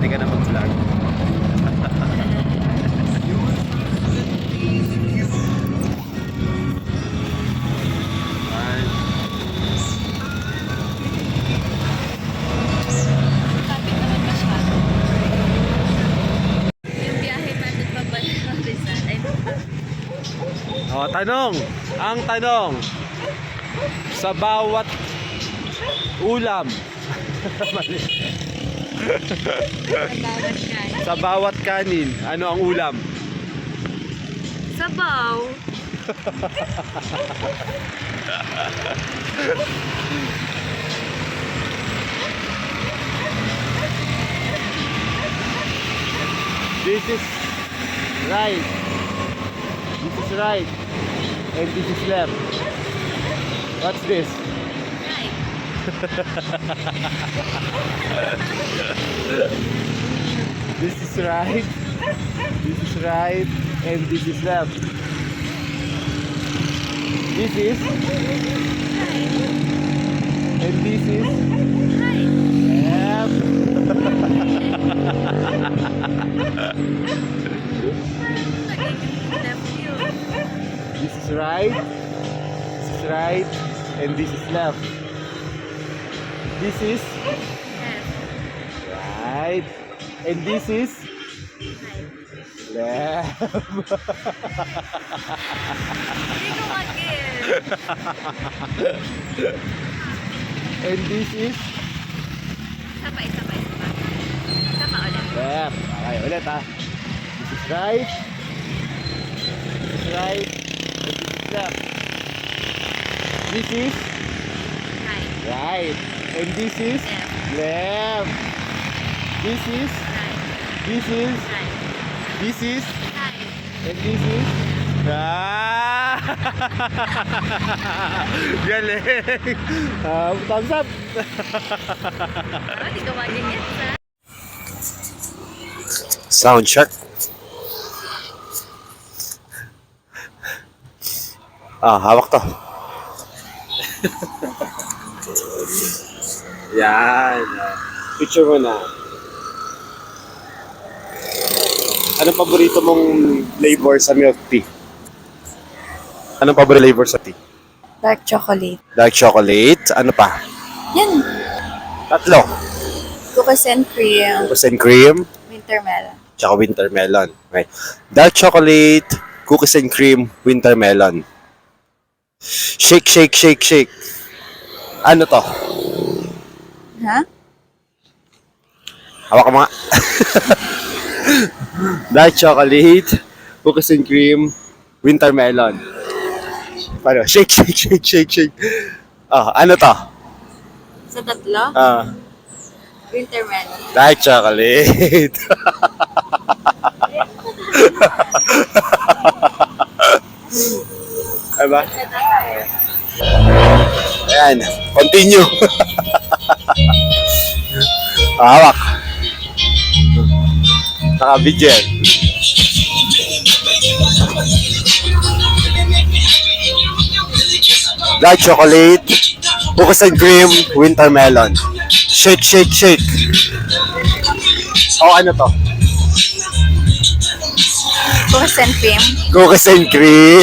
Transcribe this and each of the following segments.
pwede ka na mag-vlog. Kapit naman masyado. Yung biyahe natin pabalik ng Rizal ay Oh, tanong! Ang tanong! Sa bawat ulam. Mali. nabawat kain. Sa bawat kanin, ano ang ulam? Sabaw. This is right. This is right. And this is left. What's this? Right. This is right. This is right. And this is left. This is. And this is Right. left. Naging left yun. This is right. This is right. And this is left. This is Left. right. And this is Right. left. Hindi ko mag-get. And this is Isa pa. Isa pa ulit. left. Okay, ulit ha. This is right. This is right. And this is left. This is Right. right. And this is Left. left. This is, Right. this is, Right. this is, Right. and this is. Ah! Galing! Thumbs up! Hindi ko mag-get sa. Sound check. Hawak to. Yan. Picture mo na. Anong paborito mong flavor sa milk tea? Anong paborito flavor sa tea? Dark chocolate. Dark chocolate. Ano pa? Yan. Tatlo. Cookies and cream. Cookies and cream. Winter melon. Tsaka winter melon. Okay. Dark chocolate, cookies and cream, winter melon. Shake, shake, shake, shake. Ano to? Ha? Hawak ka mga. Dark chocolate, cookies and cream, winter melon. Paano? Shake, shake, shake, shake, shake. Ano to? Sa tatlo? Winter melon. Dark chocolate. Diba? Ayan. Continue. Hawak. Naka-video yan. Dark chocolate, cookies and cream, winter melon. Shake, shake, shake. Ano to? Cookies and cream. Cookies and cream.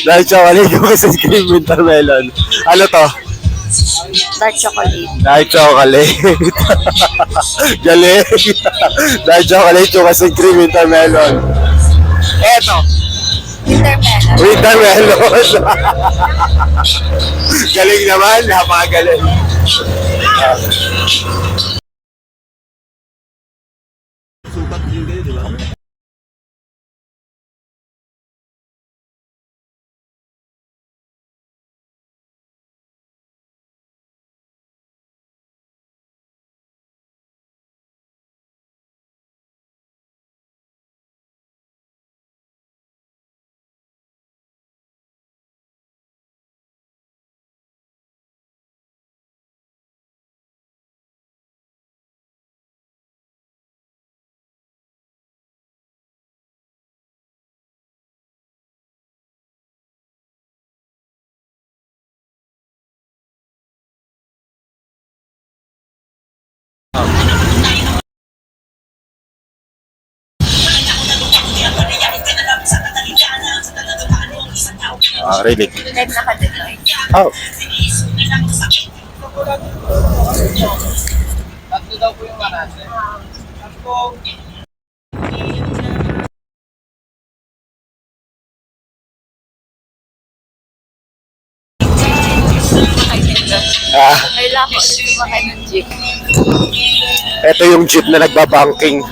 Dark chocolate, cookies and cream, winter melon. Ano to? Dark chocolate. Dark chocolate. Galing. Dark chocolate, cookies and cream, winter melon. Eto. Winter melon. Winter melon. Galing naman, napakagaling. Sukat din kayo, di ba? Rinig. Red naka-denoy. Oh. Tatlo daw po yung manase. Sumakay nito. Ah, Kailangan ko ulit sumakay ng jeep. ito yung jeep na nagbabanking.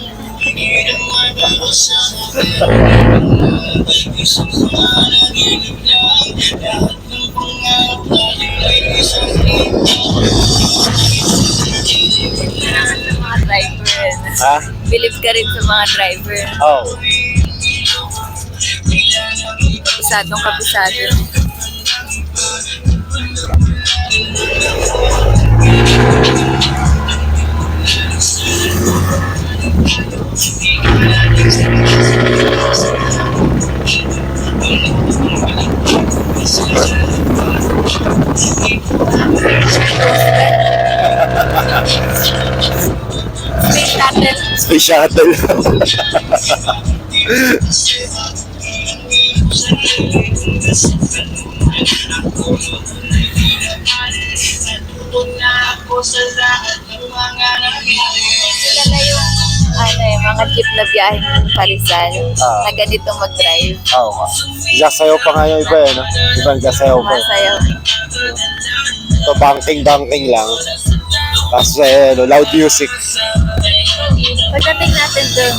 Kailangan ng mga driver. Ha? Believe ka rin sa mga driver. Oh. Kapisadong kapisado. Space shuttle. Space shuttle. Kilala yung mga jeep na biyaheng Parizal na ganitong mag-drive. Oo nga. Nagsasayaw pa nga yung iba eh, no? Iba nagsasayaw pa. Masayaw. Ito, banking lang. Tapos loud music. Pagdating natin doon,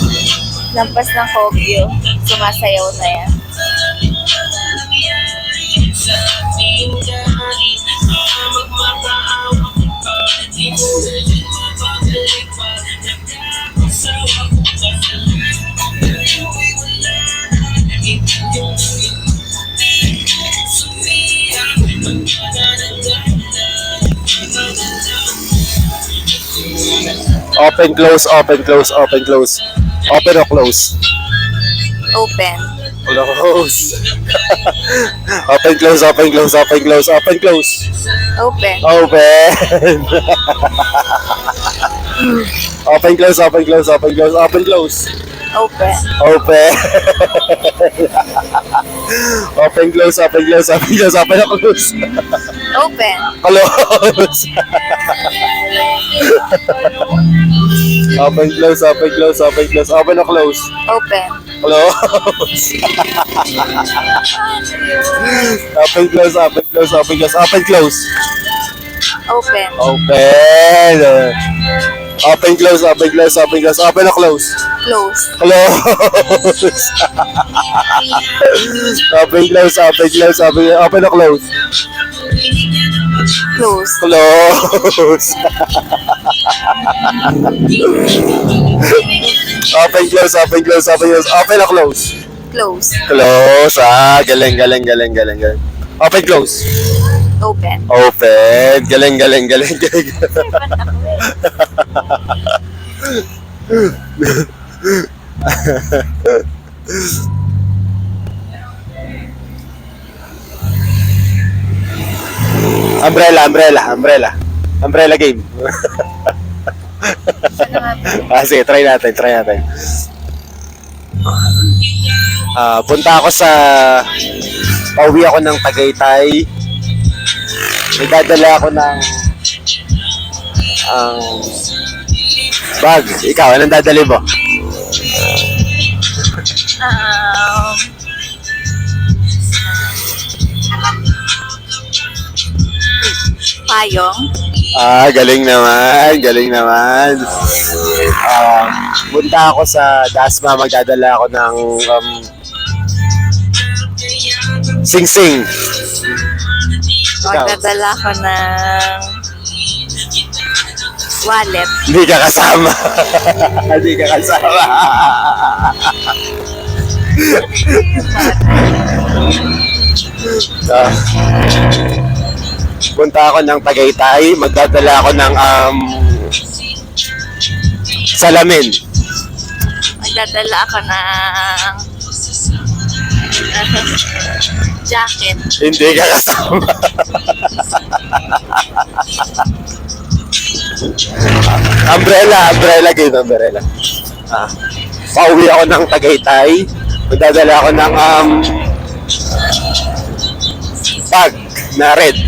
lampas ng Kogyo, sumasayaw na yan. Open, close, open, close, open, close. Open or close? Open. Close. Open, close, open, close, open, close, open, close. Open. Open. Open, close, open, close, open, close, open, close. Open. Open. Open, close, open, close, open, close, open or close. Open. Close. Open, close, open, close, open, close, open or close. Open. Close. Open, close, open, close, open, close, open, close. Open. Open. Open, close, open, close, open, close, open or close. Close. Close. Open, close, open, close, open or close. Close. Close. Open, close, open, close, open, close, open or close. Close. Close. Ah, galing. Open, close. Open. Open. Galing. Umbrella game. Sige, try natin. Punta ako pauwi ako ng Tagaytay. May dadala ako ng bag. Ikaw, anong dadali mo? Payong. Galing naman. Punta ako sa Dasma, magdadala ako ng sing-sing. Magdadala ko ng wallet. Hindi ka kasama. Punta ako ng Tagaytay, magdadala ako ng salamin. Magdadala ako ng jacket. Hindi ka kasama. Umbrella game. Pauwi ako ng Tagaytay, magdadala ako ng bag na red.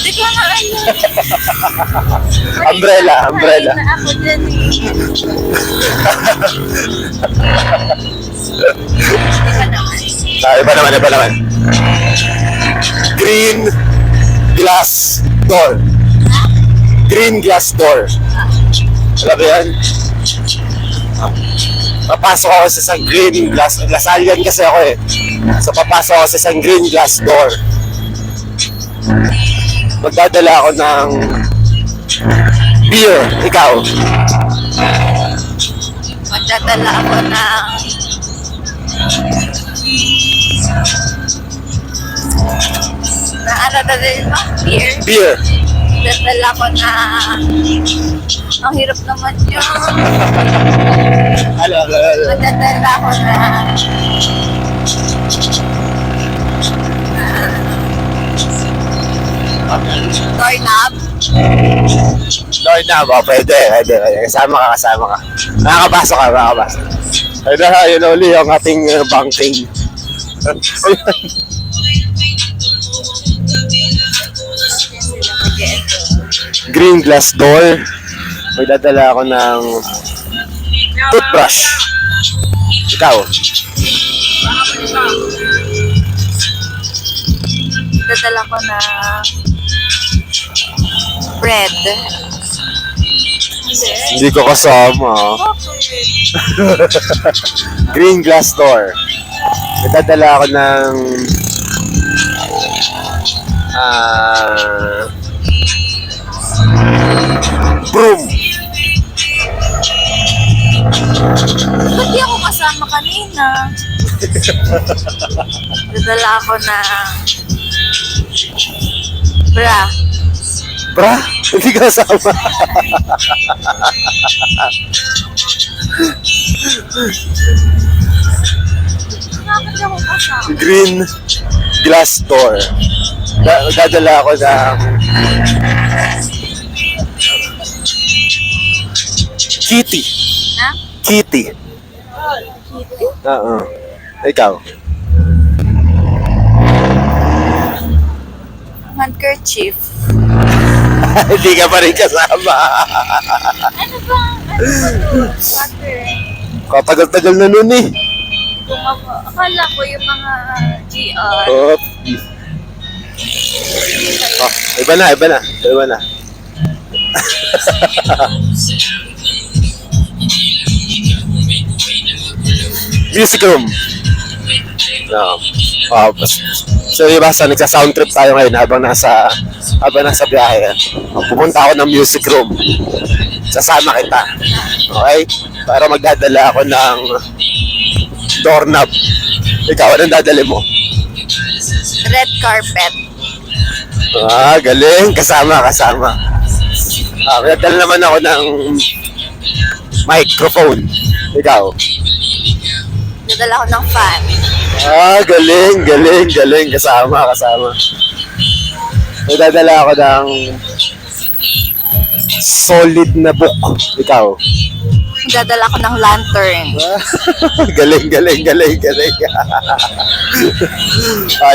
Di ko nga ano. Umbrella, umbrella. Ay, na ako dyan eh. Iba naman. Iba naman, iba naman. Green glass door. Green glass door. Alam mo yan? Papasok ako sa isang green glass. Lasalyan kasi ako eh. So papasok ako sa isang green glass door. Magdadala ako ng beer. Ikaw? Magdadala ako ng ano dadalhin mo? Beer? Beer. Magdadala ko na ang hirap naman yun. Ano? Magdadala ko na doorknob. Lord na ba? Pwede. Kasama ka. Makakapasok ka. Ayun na, yun na uli ang ating banking. Green glass door. Magdadala ako ng toothbrush. Ikaw? Magdadala ko na bread. Hindi ko kasama. Green glass door. Magdadala ako ng broom. Ba't di ako kasama kanina? Magdadala ako na bra. Bra? Hindi ka kasama. Bakit ako kasama? Green glass door. Dadala ako ng kitty. Ha? Kitty. Kitty? Oo. Ikaw? Handkerchief. Hindi ka pa rin kasama. Ano ba? Water. Katagal-tagal na nun eh. Akala ko yung mga GR. Oh. Oh, iba na. Music room. No. Oh, so diba, nagsa-sound trip tayo ngayon habang nasa biyahe. Pupunta ako ng music room. Sasama kita. Okay? Para magdadala ako ng doorknob. Ikaw, anong dadali mo? Red carpet. Galing. Kasama. Magdadala naman ako ng microphone. Ikaw? Dadala ko ng fan. Galing. Kasama. Magdadala ako ng solid na book. Ikaw? Dadala ko ng lantern. Galing.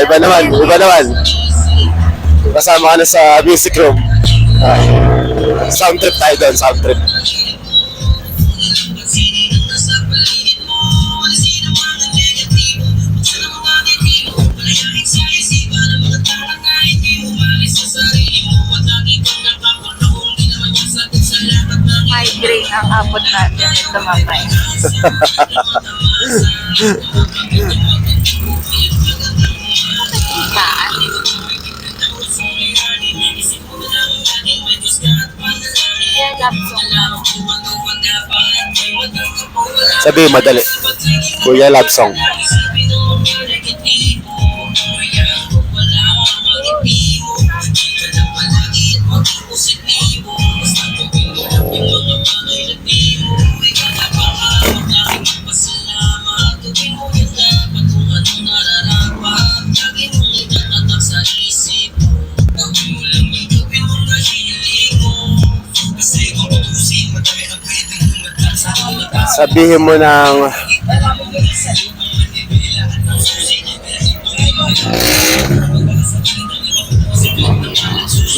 Iba naman. Kasama ka na sa music room. Sound trip tayo doon, sound trip. Migraine ang abot natin ito mamaya. Saan? Yan, lapsong lang. Sabi, madali. Kuya Love Song. Sabihin mo ng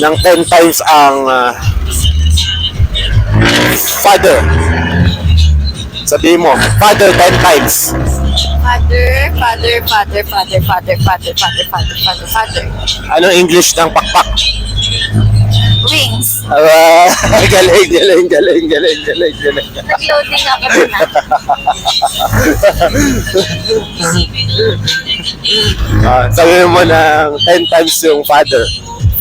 ng 10 times ang father. Sabihin mo, father 10 times. Father, father, father, father, father, father, father, father, father, father. Anong English ng pakpak? Wings. Galing, galing, galing, galing, galing, galing. Nag-loading ako dun Sabihin mo ng 10 times yung father.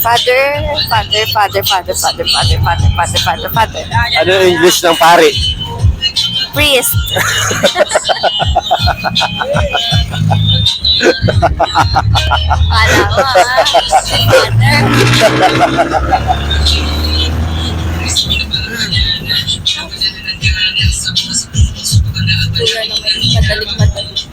Father, father, father, father, father, father, father, father, father, father. Anong English ng pare? Priest. Kala mo Father. Kuya naman, madalik-madalik.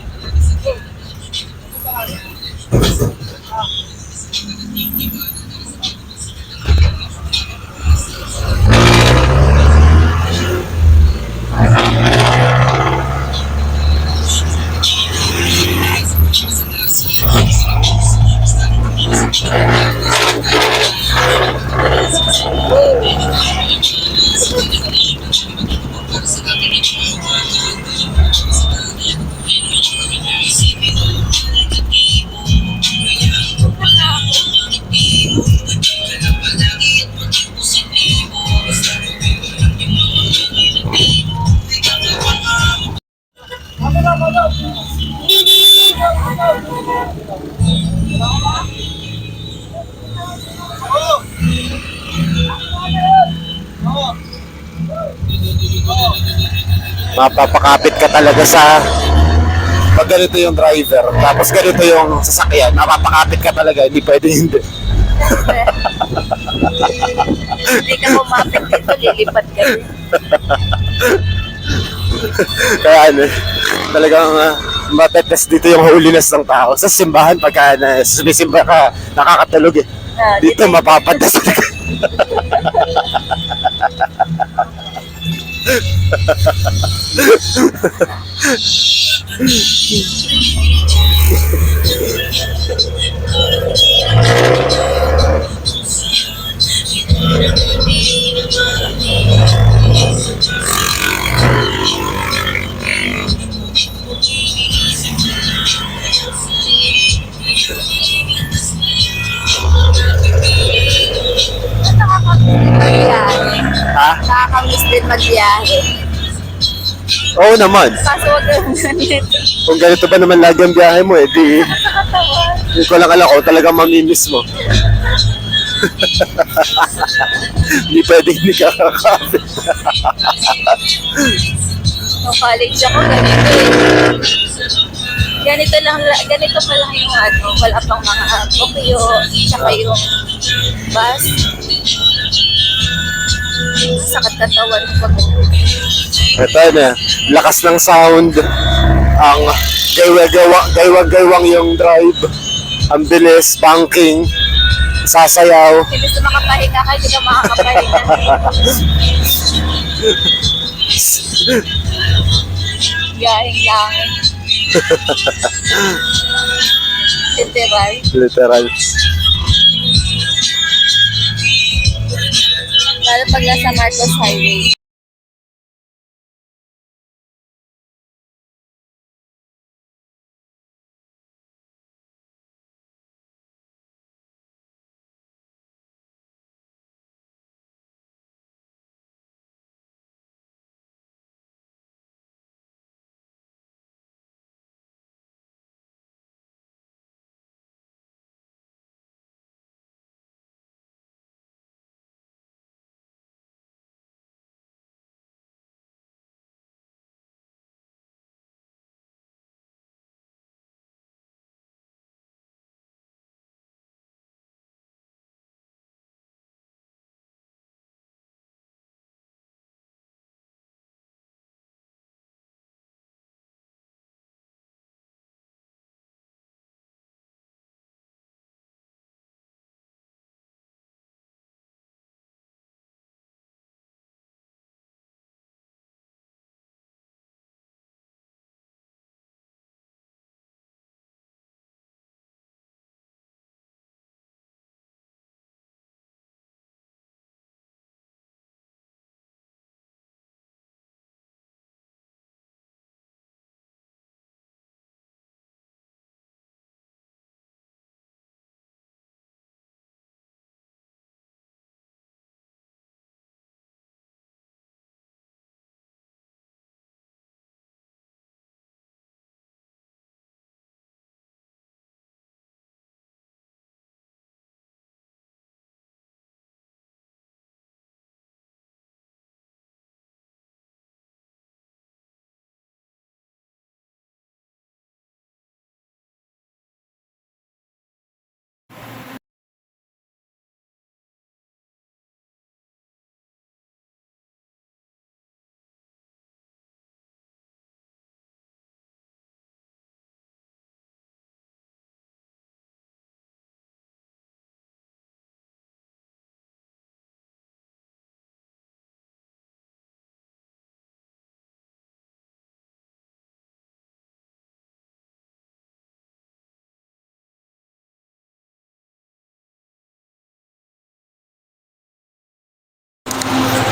Mapapakapit ka talaga sa pag ganito yung driver, tapos ganito yung sasakyan, mapapakapit ka talaga, hindi pwede hindi. Hindi ka kumapit dito, lilipat ka rin. Kaya ano, talagang matetest dito yung holiness ng tao. Sa simbahan, pagka sumisimba ka, nakakatulog eh. Dito, mapapadas ka. Ha? Nakakamiss din magbiyahe. Oo naman. Kaso wag kang ganito. Kung ganito ba naman lagi ang biyahe mo, di Nakakatawa. hindi ko lang alam kung talagang mamimiss mo. Hindi pwedeng hindi ka kakapit. Nung college ako, ganito eh. Ganito pa lang yung wala pang mga bukyo, tsaka yung bus. Sakit katawan ko pag Ito na, lakas ng sound, ang gaywang yung drive, ang bilis, banking, sasayaw. Imbis na makapahinga ka, hindi ka makakapahinga. Biyahing langit. Literal. Literal. Lalo pag nasa Marcos Highway.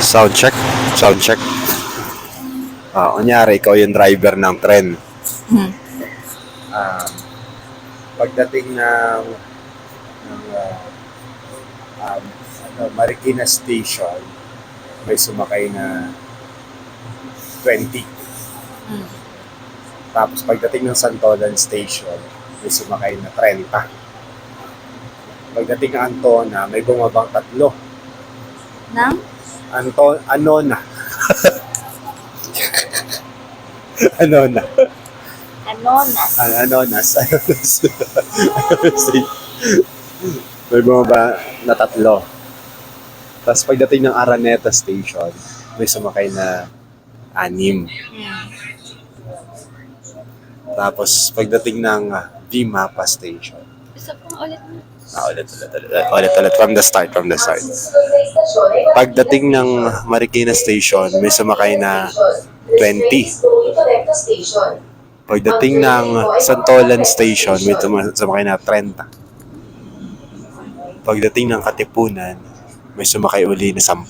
Sound check. Sound check. Kunyari, ikaw yung driver ng tren. Hmm. Pagdating ng Marikina Station, may sumakay na 20. Hmm. Tapos pagdating ng Santolan Station, may sumakay na 30. Pagdating ng Antona, may bumabang 3. Nang? Anona. Anona. Anonas. Anonas. May bumaba na 3. Tapos pagdating ng Araneta Station, may sumakay na 6. Hmm. Tapos pagdating ng V-Mapa Station, Isa pang ulit mo. ulit from the start. Pagdating ng Marikina Station, may sumakay na 20. Pagdating ng Santolan Station, may sumakay na 30. Pagdating ng Katipunan, may sumakay uli na 10.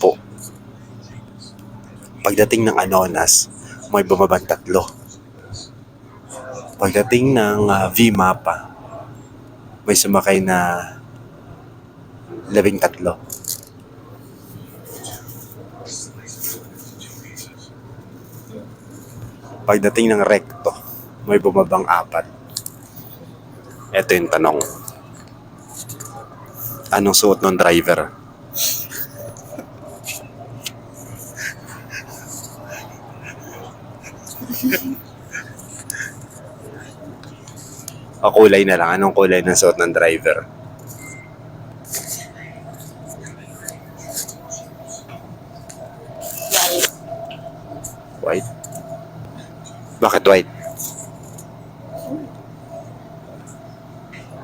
Pagdating ng Anonas, may bumabang 3. Pagdating ng V-Mapa, may sumakay na 13. Pagdating ng Recto, may bumabang 4. Ito yung tanong. Anong suot ng driver? O kulay na lang. Anong kulay ng suot ng driver? White? Bakit white?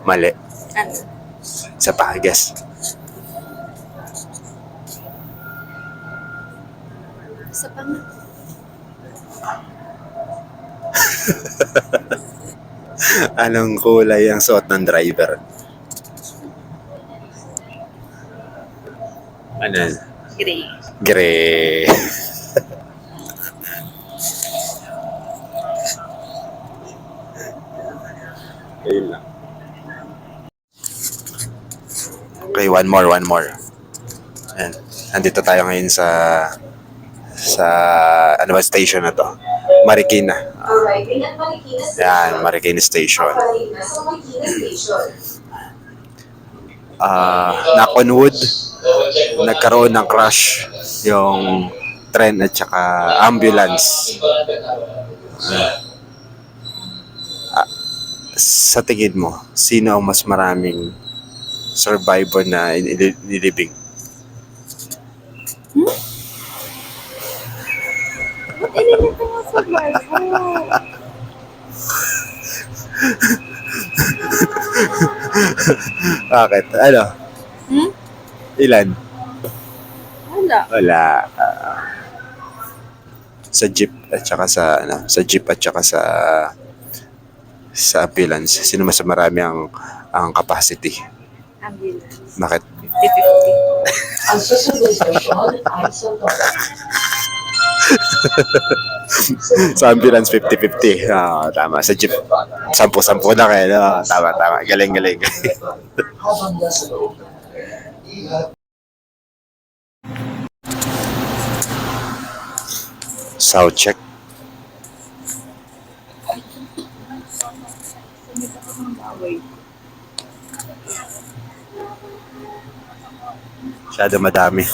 Mali. Ano? Sa pa, guess. Isa pa nga. Anong kulay ang suot ng driver? Ano? Gray. Gray. Ayun lang. Okay, one more. Ayan. Andito tayo ngayon sa ano ba station na to? Marikina. Arriving at Marikina Station. Yan, Marikina Station. Paparin na sa Marikina Station. Knock on wood, nagkaroon ng crash yung tren at saka ambulance. Sa tingin mo, sino ang mas maraming survivor na nilibing? Ba't ko nga sa barko? Bakit? Ano? Hmm? Ilan? Wala. Wala. Sa jeep at saka sa ambulance, sino mas marami ang capacity? Ambulance. Bakit? 50-50. Ang susunod na stasyon ay Santolan. Sa ambulance, 50-50. Tama. Sa jeep, 10-10 na kayo. Tama. Galing. Habang nasa loob. Sound check. Masyado madami.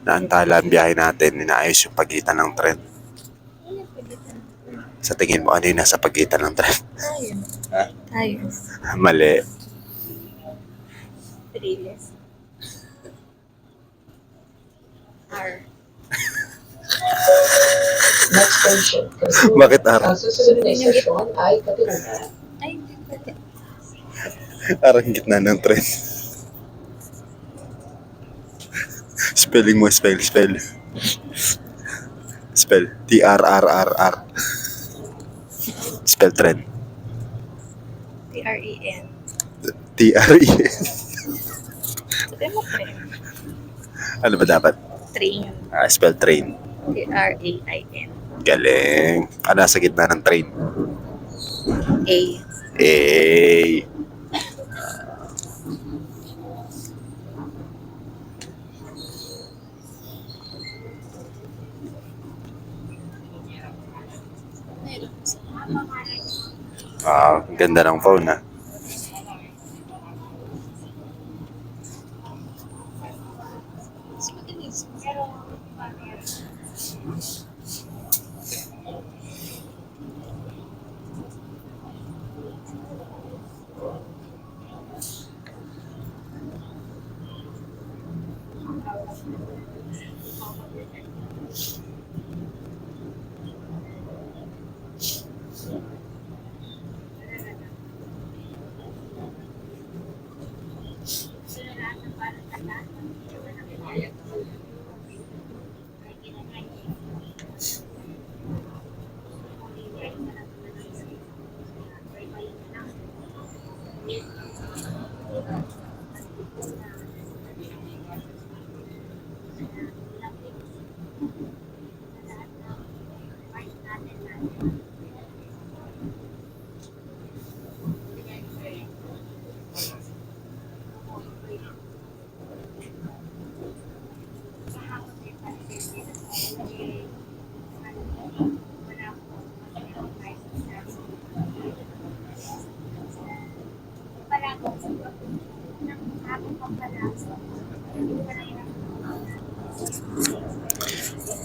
Naantala ang biyahe natin. Inaayos yung pagitan ng tren. Sa tingin mo, ano yung nasa pagitan ng tren? Tayo. Mali. Triles. R. Next station. Bakit araw? Ang susunod na stasyon ay Katipunan. Ay, hindi pwede. Arang gitna ng tren. Spelling mo, spell. Spell. T-R-R-R-R. Spell tren. T-R-E-N. T-R-E-N. Sabi mo train. Ano ba dapat? Train. Spell train. T-R-A-I-N. Galing. Ano sa gitna ng train? A. Eh. Ganda ng phone ah.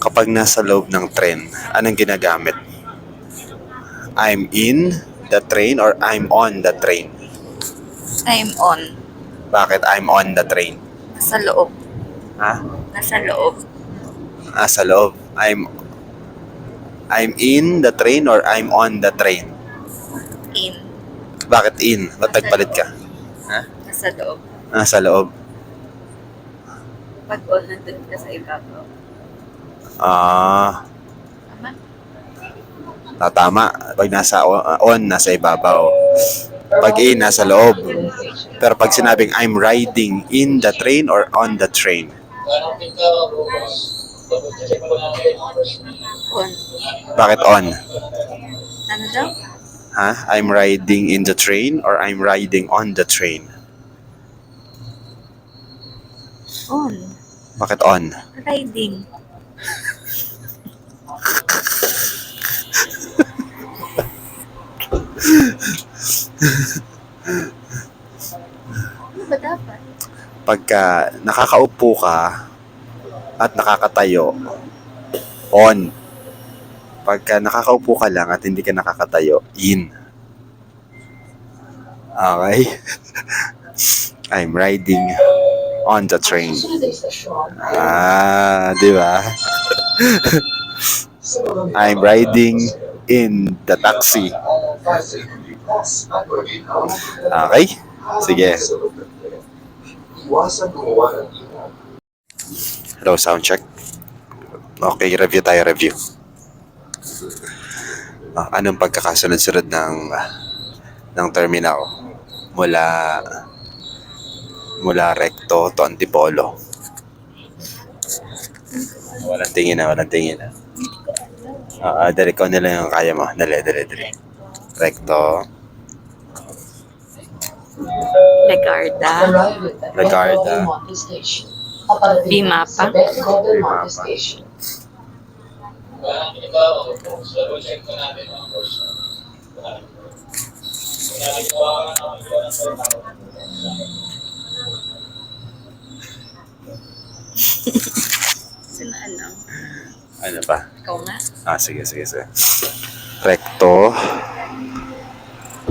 Kapag nasa loob ng tren, anong ginagamit? I'm in the train or I'm on the train? I'm on. Bakit I'm on the train? Nasa loob. Ha? Nasa loob. Sa loob. I'm in the train or I'm on the train? In. Bakit in? Ba't nagpalit ka? Ha? Nasa loob. Sa loob. Pag on, nandun ka sa ibabaw. Tama? Tama. Pag nasa on, nasa ibabaw. Pag in, nasa loob. Pero pag sinabing I'm riding in the train or on the train? On. Bakit on? Ano daw? Ha? I'm riding in the train or I'm riding on the train? On. Bakit on? Riding. Ano ba dapat? Pagka nakakaupo ka at nakakatayo, on. Pagka nakakaupo ka lang at hindi ka nakakatayo, in. Okay? I'm riding on the train. Susunod na istasyon ay Di ba? I'm riding in the taxi. Okay? Sige. Iwasan gumawa ng ingay. Hello, sound check. Okay, review tayo, review. Anong pagkakasunod-sunod ng terminal mula Recto to Antipolo? Walang tingin na. Dali ko nila yung kaya mo. Dali. Recto. Legarda. Arrive at Legarda. Del Monte Station. Paparating Bimapa. sa Del Monte Bimapa. Station. Sino ano? Ano pa? Ikaw nga? Sige. Recto.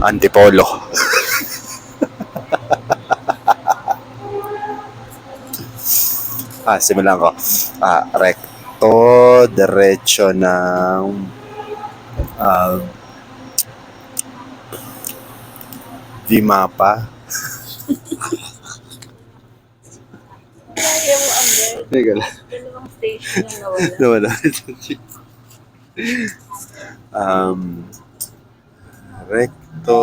Antipolo. Simulan ko. Recto, diretso ng Vimapa. Kaya mo agad. Teka lang. Dalawang station na nawala. Recto.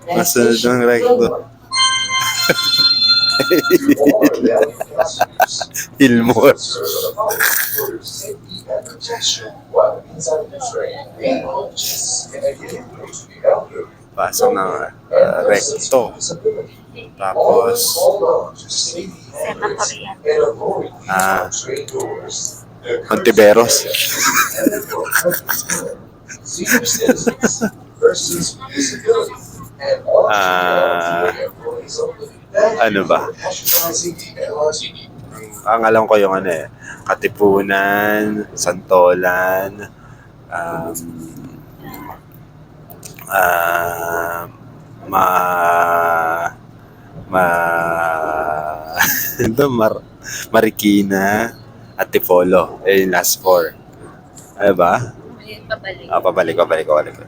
Masunod ng recto. Hilmore. Pasok ng recto. Tapos, Senatorial. Ontiveros. Ano ba? Ang alam ko yung ano Katipunan, Santolan, um, ah, ma ma Marikina at Tipolo. Yung last four. Ano ba? Ayun, pabalik. Pabalik.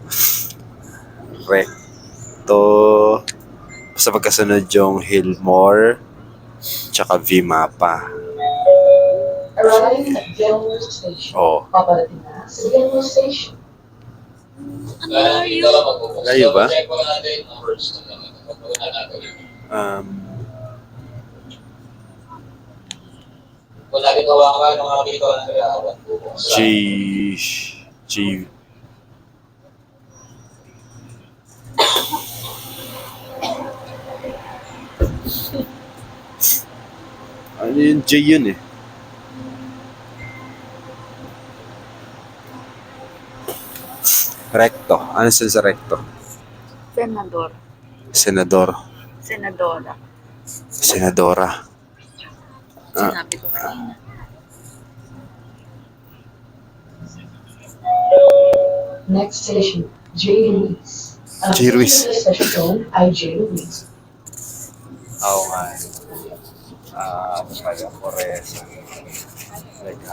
Recto. Sa pagkasunod yung Hillmore, tsaka Vimapa. Arriving at Gilmore Station. Oh. Paparating na sa Gilmore Station. Layo ba? Check mo natin numbers. Wala ginawa ka nung makakita ko na kailangan. G Ano yung J yun eh? Recto. Ano sila sa recto? Senador. Senador. Senadora. Senadora. Sinabi ko kanina. Next station, J. Ruiz. Ang J. Ruiz. susunod na stasyon ay J. Ruiz. Oo nga. Ano pala? Forest. Like,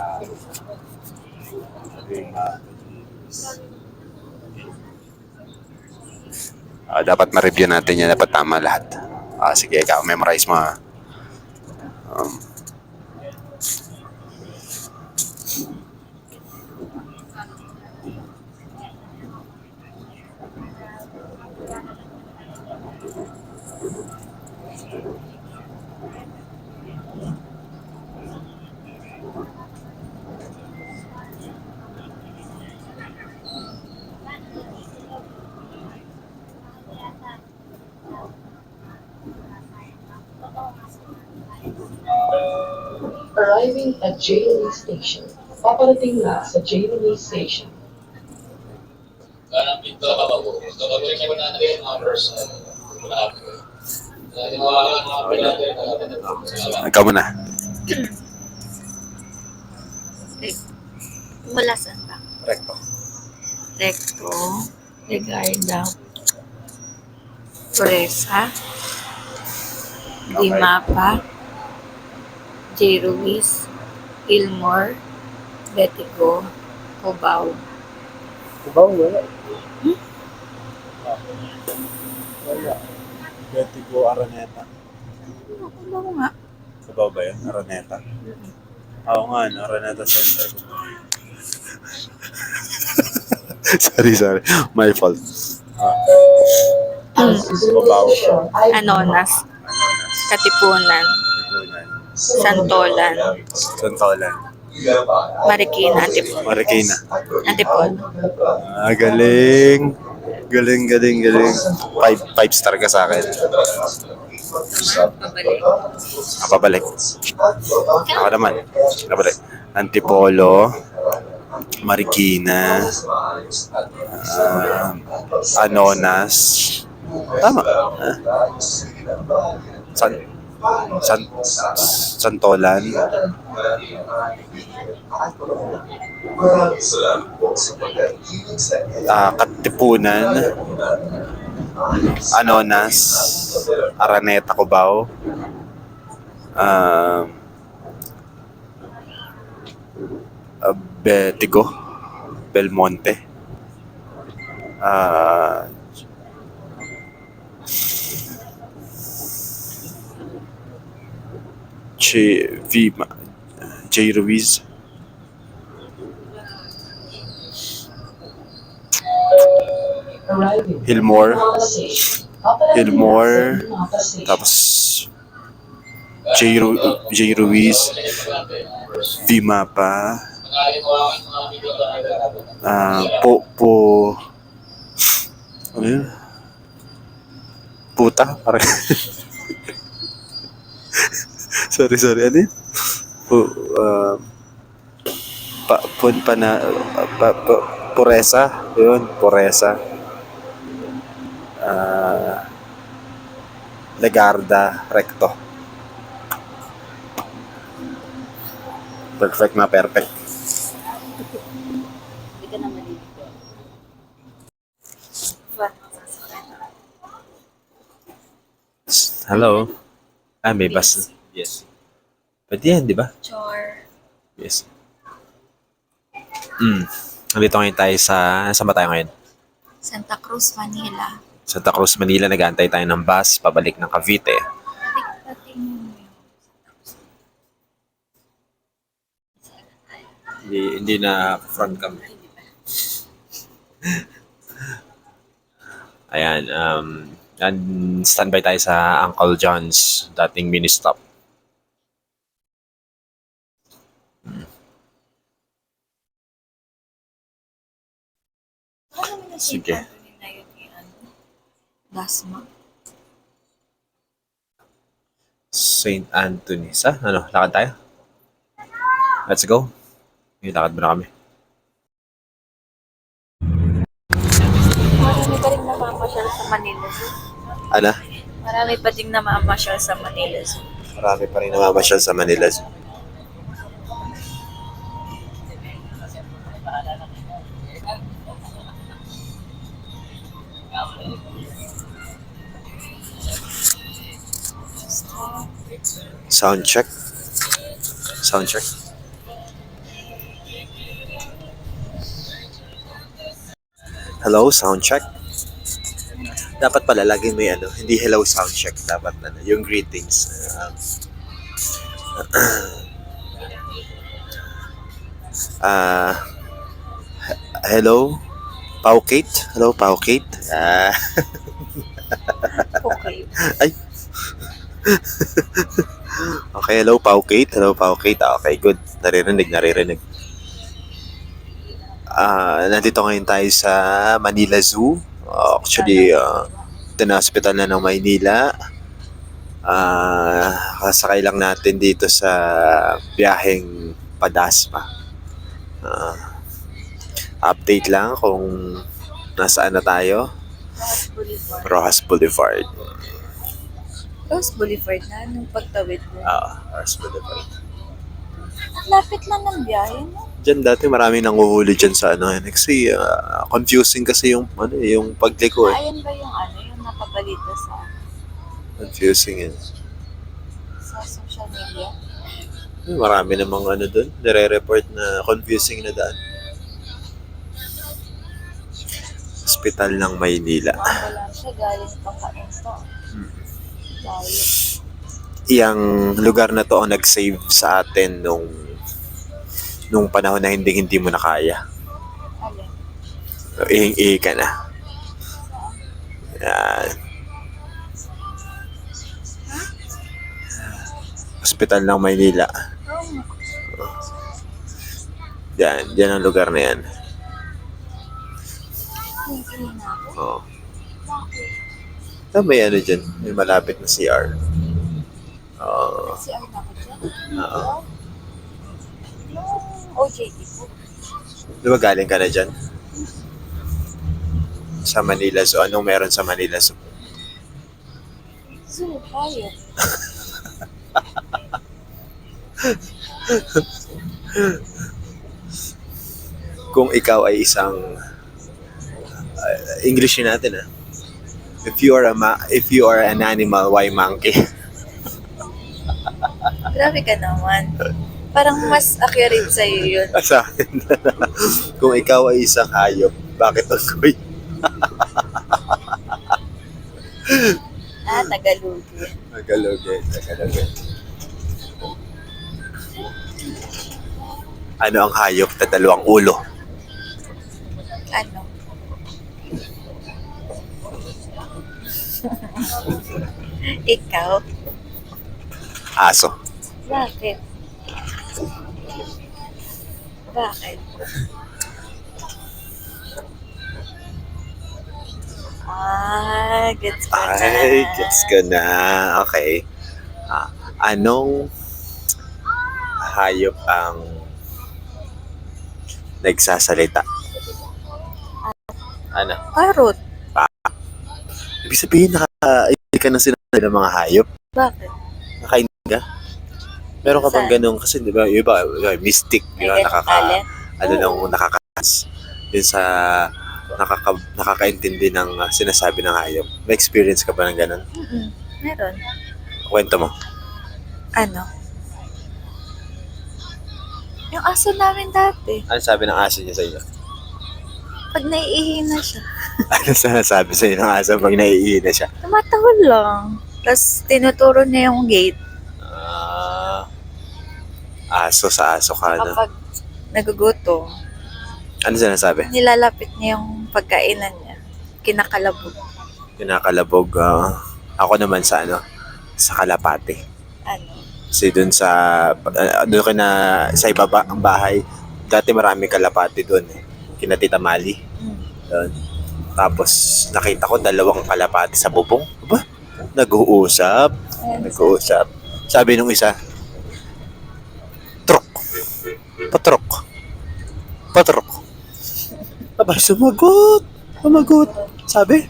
dapat ma-review natin yan. Dapat tama lahat. Sige, ikaw. Memorize mo ha. Arriving at J. Ruiz Station. Paparating na sa J. Ruiz Station. Parang pinto ka bago. So, check mo natin yung numbers. Wala ko. Ginawa ka nung makakita natin. Ikaw muna. Mula saan ba? Recto. Recto. Legarda. Fresa. Dimapa. J. Ruiz. Ilmore. Betico. Cubao. Cubao wala. Wala. Betico, Araneta. Cubao nga. Cubao ba yun? Araneta? Oo nga, no? Araneta Center. sorry. My fault. Ang susunod na stasyon ay Anonas. Katipunan. Santolan. Marikina. Antipolo. Marikina. Antipolo. Galing. Galing. Five star ka sa akin. Pabalik. Pabalik. Ako naman. Pabalik. Antipolo. Marikina. Anonas. Tama. Santolan. Katipunan. Anonas. Araneta, Cubao. Betico. Belmonte. J. Ruiz. arriving. Hillmore. Napa Station. Paparating na Hillmore. sa Napa Station. Tapos J. Ruiz, V. Mapa, ano yun? Puta, parang, sorry, ano yun? Puresa, yun, Puresa. Legarda, Recto. Perfect na perfect. Hindi ka na maliligo. Hello? May bus. Yes. Pwede yan, di ba? Char. Yes. Nandito ngayon tayo saan ba tayo ngayon? Santa Cruz, Manila. Santa Cruz, Manila. Nag-aantay tayo ng bus pabalik ng Cavite. Pating Hindi na front cam. Ayan, and standby tayo sa Uncle John's, dating mini stop. Sige. Dasma. St. Anthony. Ano? Lakad tayo? Let's go. Lakad mo na kami. Marami pa rin namamasyal sa Manila Zoo. Ano? Marami pa din namamasyal sa Manila Zoo. Marami pa rin namamasyal sa Manila. Sound check. Hello, sound check. Dapat pala lagi may hindi hello sound check. Dapat yung greetings. Hello, Pau Kate. Hello, Pau Kate. Okay. Ay. Okay, hello, Pau Kate. Hello, Pau Kate. Okay, good. Naririnig. Nandito ngayon tayo sa Manila Zoo. Actually, ito na hospital na ng Maynila. Kasakay lang natin dito sa biyaheng Padasma. Update lang kung nasaan na tayo. Rojas Boulevard. Rose Boulevard na, nung pagtawid mo. Rojas Boulevard. Lapit lang ng biyahe, no? Diyan dati marami nang uhuhuli dyan sa kasi confusing kasi yung pagliko Ayan ba yung yung napabalita sa Confusing yan. sa social media? Marami namang doon, nire-report na confusing na daan. Hospital ng Maynila. Ambulansya galing pa kaunto. Dahil Iyang lugar na to ang nag-save sa atin nung panahon na hindi mo na kaya. alin? Ihing-ihi ka na. Yan. Hospital ng Maynila. Yan ang lugar na yan. Hindi na ako. Oo. Bakit? May dyan, may malapit na CR. Oo. Kasi na ako dyan. Oo. Yung OJT po. Di ba galing ka na dyan? Sa Manila Zoo. Anong meron sa Manila Zoo? Zoo, hayop. Kung ikaw ay isang English natin If you are an animal, why monkey? Grabe ka naman. Parang mas accurate sa'yo yun. Sa akin kung ikaw ay isang hayop, bakit unggoy? Tagalogin. Tagalogin. Ano ang hayop na dalawang ulo? Ano? Ikaw? Aso. Bakit? Bakit? Gets ko na. Ay, gets ko na. Okay. Anong hayop ang nagsasalita? Ano? Parrot. Ibig sabihin, nakainig ka na sinasabi ng mga hayop? Bakit? Nakainig ka? Meron ka bang Saan? ganun? Kasi di ba, yung iba, mystic, di ba? May ganun talent? Ano lang, nakakakas. Yun sa nakakaintindi ng sinasabi ng hayop. May experience ka ba ng ganun? Meron. Kwento mo. Ano? Yung aso namin dati. Ano sabi ng aso niya sa iyo? Pag naiihi na siya. Ano sinasabi sa iyo ng aso pag naiihi na siya? Tumatawal lang. Tapos tinuturo niya yung gate. Aso sa aso ka, no? Kapag nagugutom, Ano sinasabi? nilalapit niya yung pagkainan niya. Kinakalabog. Kinakalabog. Ako naman sa sa kalapate. Ano? Kasi dun sa, doon ka na sa ibaba ang bahay, dati marami kalapate doon eh. Kina Tita Mali. Doon. Tapos nakita ko dalawang kalapate sa bubong. Aba, nag-uusap. Nag-uusap. Sabi nung isa, trok. Patrok. Patrok. Aba, sumagot. Sumagot. Sabi,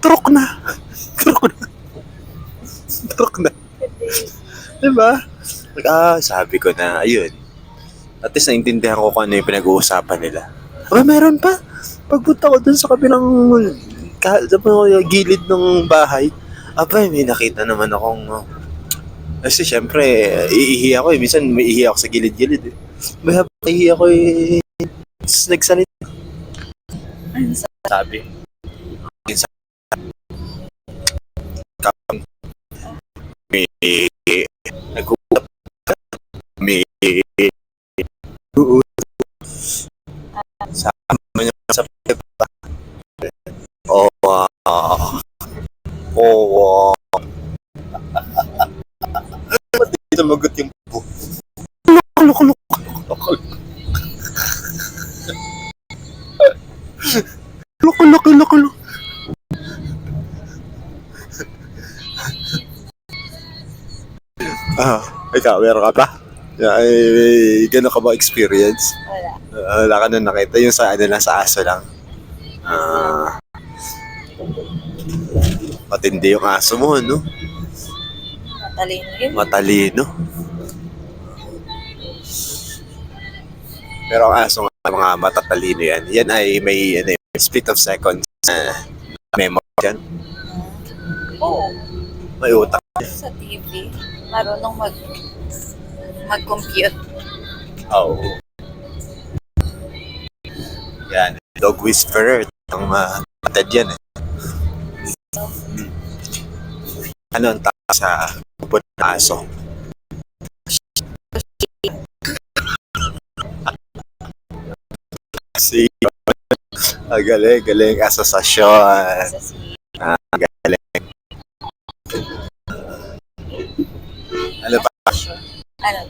trok na. Trok na. Trok na. Diba? Sabi ko na, ayun. At least naintindihan ko kung ano yung pinag-uusapan nila. Aba, meron pa. Pagpunta ko dun sa kabilang sa gilid ng bahay, aba, may nakita naman akong kasi syempre, iihi ako eh. Minsan may ihi ako sa gilid-gilid eh. May habang ihi ako eh. Nagsalita. Sabi. May nag-uusap. May sama niya sa pagkakita. Ba't di sumagot yung po? Loko. Loko. Ikaw, meron ka ba? Gano'n ka ba experience? Wala. Wala ka na nakita yung sa lang, sa aso lang. Matindi yung aso mo, no? Matalino yun. Matalino. Pero ang aso nga, mga matatalino yan. Yan ay may split of seconds memory yan. Oo. May utak. Sa TV, marunong mag-compute. Oo. Yan. Dog whisperer. Ang matad yan eh. Ano ang tawag sa kupon ng aso? Si galing asosasyon. Galing. Ano pa? Ano?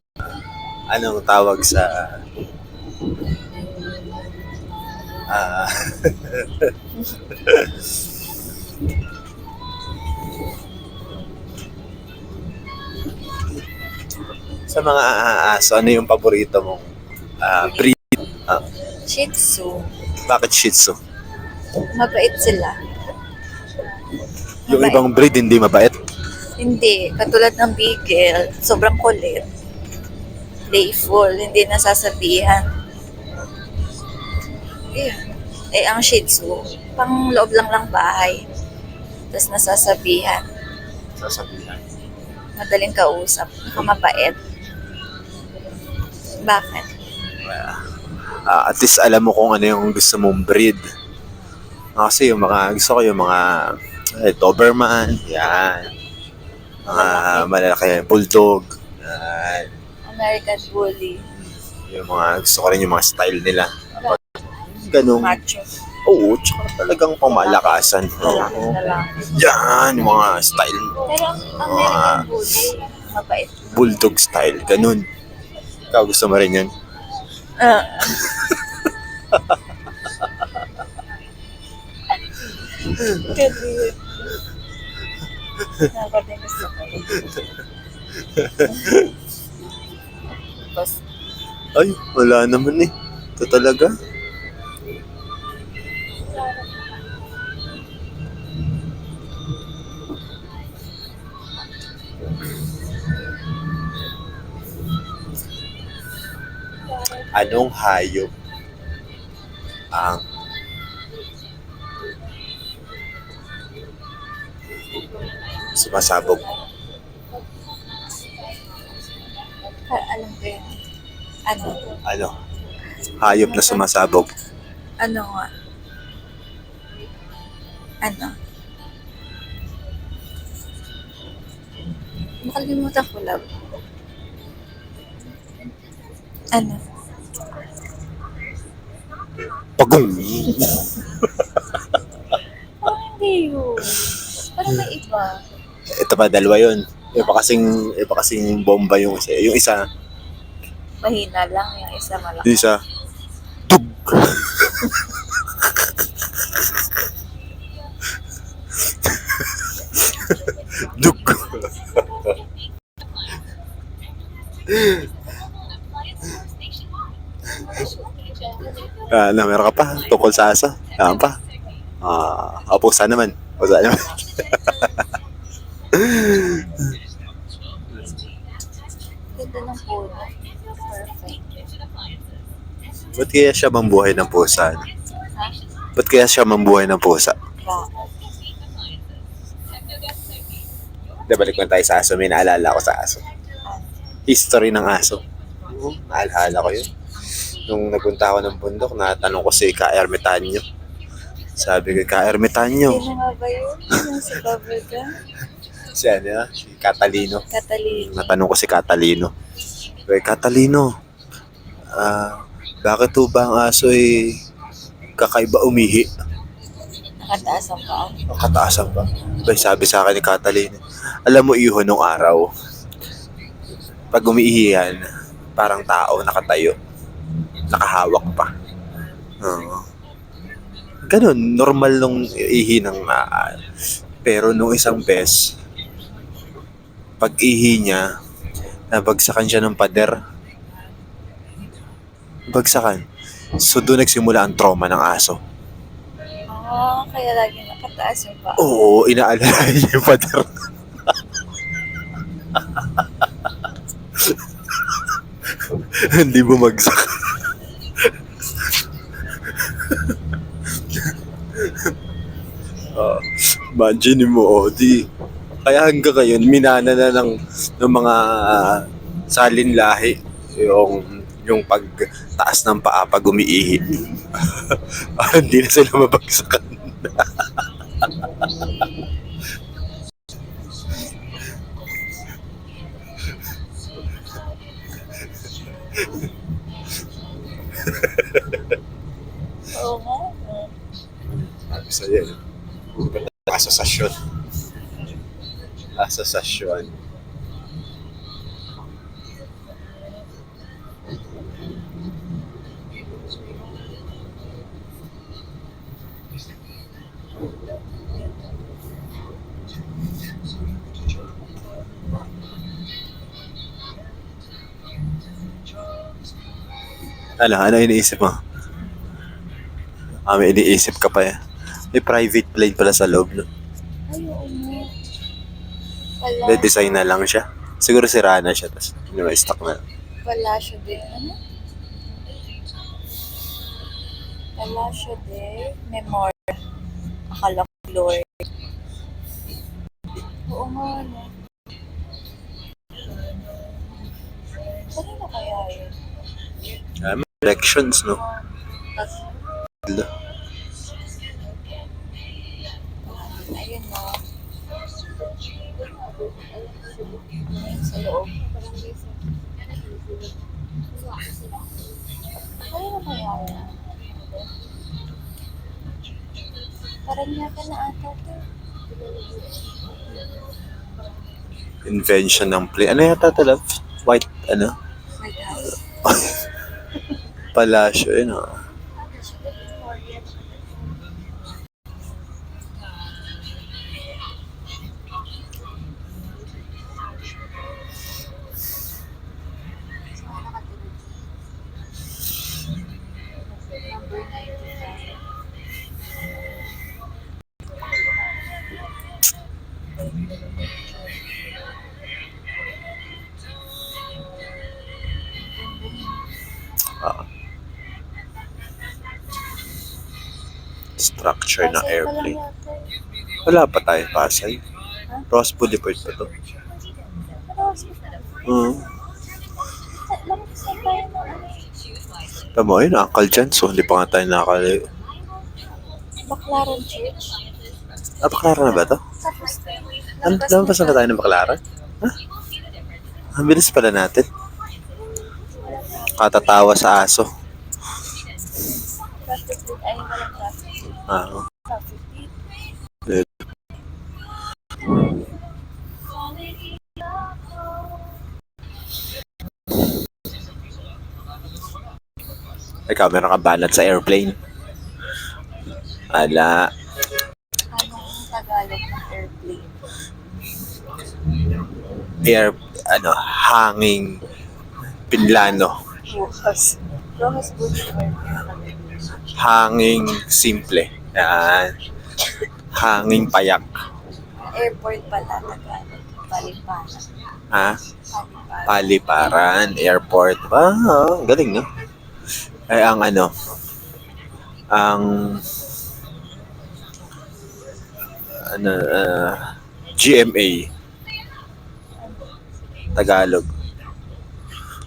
Anong tawag sa sa mga aso, ano yung paborito mong breed? Shih Tzu. Bakit Shih Tzu? Mabait sila. Yung Mabait. ibang breed hindi mabait? Hindi. Katulad ng Beagle, sobrang kulit. Playful, hindi nasasabihan. Ayun. Eh, ang Shih Tzu, pang loob lang ng bahay. Tapos nasasabihan. Sasabihan. Madaling kausap. Mabait. Bakit? At least alam mo kung ano yung gusto mong breed. Kasi yung gusto ko yung mga Doberman, yan. Mga malalaki, Bulldog, yan. American Bully. Yung gusto ko rin yung mga style nila. Ganun. Macho. Oo, tsaka talagang pamalakasan. Lalaki. Yan, yung mga style. Pero ang American Bully, Mabait. Bulldog style, ganun. Ikaw gusto mo rin yun? Ah. Kasi, ako din gusto ko. Tapos, Ay, wala naman eh. Ito talaga. Anong hayop ang sumasabog? alam ko yun. Ano? Ano? Hayop na sumasabog. Ano nga? Ano? Nakalimutan ko lang. Ano? Pagong. Parang hindi yun. Parang may iba. Ito pa, dalawa yun. Iba kasing bomba yung isa. Yung isa, Mahina lang. Yung isa malaki. yung isa, tug. Dug. Meron ka pa tungkol sa aso? Yan pa. Pusa naman. Pusa naman. Ganda ng puno. Perfect. Ba't kaya siya mambuhay ng pusa? Ha? Ba't kaya siya mambuhay ng pusa? Bakit? Balik na tayo sa aso. May naalala ko sa aso. History ng aso. Naalala ko yun. Nung nagpunta ako ng bundok, natanong ko si Ka Ermitanyo. Sabi ko, Ka Ermitanyo. Sino nga ba yun? Yung sa cover ka? Si Catalino. Catalina. Natanong ko si Catalino. Sabi, Catalino, bakit to ba ang aso kakaiba umihi? Nakataas ang paa. Ang kataasan ba? Sabi sa akin ni Catalino, alam mo iho nung araw, pag umiihi yan, parang tao nakatayo. Nakahawak pa. Ganun, normal nung ihi ng pero nung isang beses, pag ihi niya, nabagsakan siya ng pader. Bagsakan. So doon nagsimula ang trauma ng aso. Kaya lagi nakataas yung paa. Oo, inaalala niya yung pader. Hindi bumagsak. Imagine mo, kaya hanggang ngayon, minana na ng mga salin lahi yung pagtaas ng paa pag umiihi. Hindi na sila mabagsakan. Oo nga. Sabi sa'yo, asosasyon. Asosasyon. Ano iniisip mo? May iniisip ka pa eh. May private plane pala sa loob, no? Ay, oo nga. Wala. May design na lang siya. Siguro sira na siya, tapos stock na. Wala siya din. Ano? Wala siya din. Memory. Akala ko Lord. Oo nga, no? Kanina kaya yun? May elections, no? Ayun, no? Ayun sa loob. Kanina kaya yun? Parang niya ka na ata to. Invention ng plane. Ano yata ito, love? White, ano? White House. Palasyo, yun ah. Number 95. Structure ng Pasay pa lang airplane. yata eh. Wala pa tayo, Pasay. Ross Boulevard pa to. Ano, hospital? Alam ko saan tayo na ano. Tama, yun, Uncle Jan. So, hindi pa nga tayo nakakalayo. Baclaran Church. Ah, Baclaran na ba to? Tapos, Lampas na ba tayo ng Baclaran? Ha? Ang bilis pala natin. Katatawa sa aso. traffic din ay walang traffic. Ah, Traffic din. ikaw, meron ka banat sa airplane? Ala. Anong Tagalog ng airplane? Hanging pinlano. Bukas. Bukas Boulevard. Hanging simple. Yan. Hanging payak. Airport pala, Tagalog. Paliparan. Ha? Paliparan. Paliparan. Airport. Galing, no? Ay, ang GMA. Tagalog.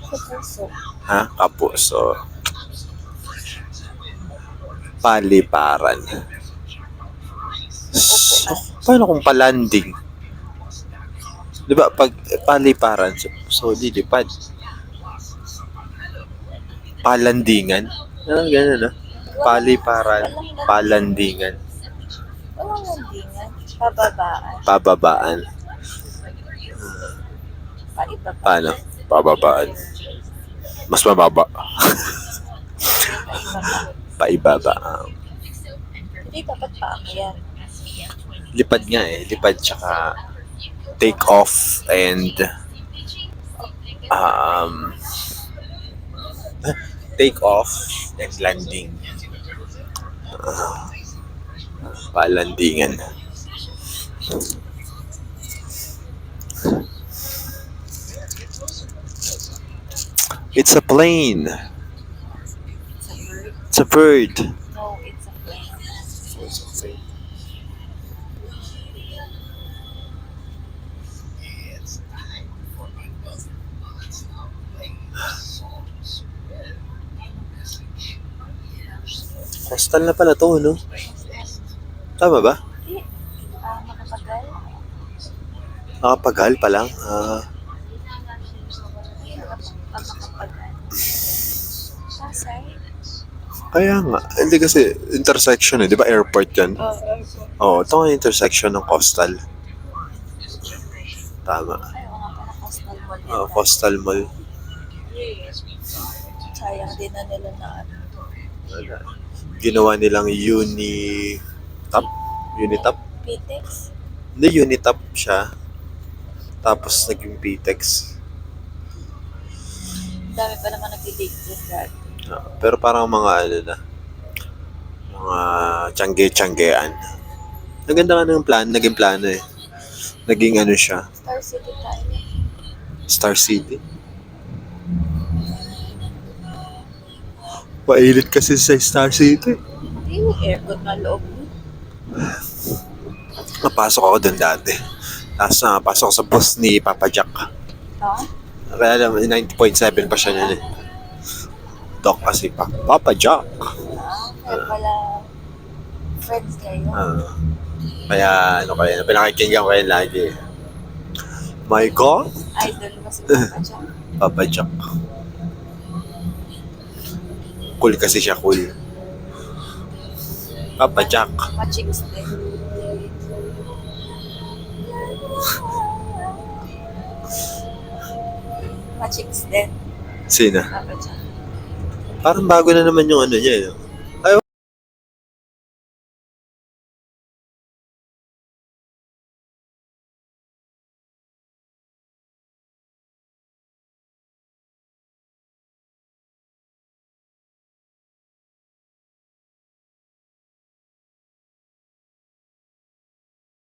Kapuso. Ha? Kapuso. Paliparan. So, paano kung palanding? Di ba, pag paliparan, so lilipad. Palandingan? Ganun, no? Paliparan, palandingan, Walang landingan. Pababaan. pababaan. Paibaba. Paano? Pababaan. Mas mababa. Paibaba. Hindi dapat paakyat. Lipad nga eh. Lipad tsaka take off and take off and landing. Palandingan. It's a plane. It's a bird. It's a bird. No, it's a plane. Hostel na pala to, no? Tama ba? Hindi. Makapagal. Nakapagal pa lang. Makapagal. Pasay. Kaya nga. Hindi kasi intersection eh. Di ba airport yan? Airport. Oo, ito nga yung intersection ng coastal. Tama. Ay, oo nga pala. Coastal Mall. Coastal Mall. Sayang din na nila na ano. Ginawa nilang Unitop. Pitex. Hindi, Unitop siya. Tapos naging Pitex. Dami pa naman nag-dig din dati. Pero parang mga mga tiyangge-tiyanggean. Naganda nga ng plan, naging plano eh. Naging siya, Star City tayo. Star City. Pailit kasi sa Star City. Hindi yung aircon na loob nun. Napasok ako doon dati. Tapos napasok ako sa bus ni Papa Jack. Ha? Kaya alam, 90.7 pa siya niyan eh. Doc kasi Papa Jack. Kaya pala friends kayo. Kaya pinakikinggan ko yun lagi. My God, Idol mo si Papa Jack. Papa Jack. Cool kasi siya, cool. Papa Jack. Machicks din. Papa Chicks din. Sino? Papa Chicks. Parang bago na naman yung ano niya, eh.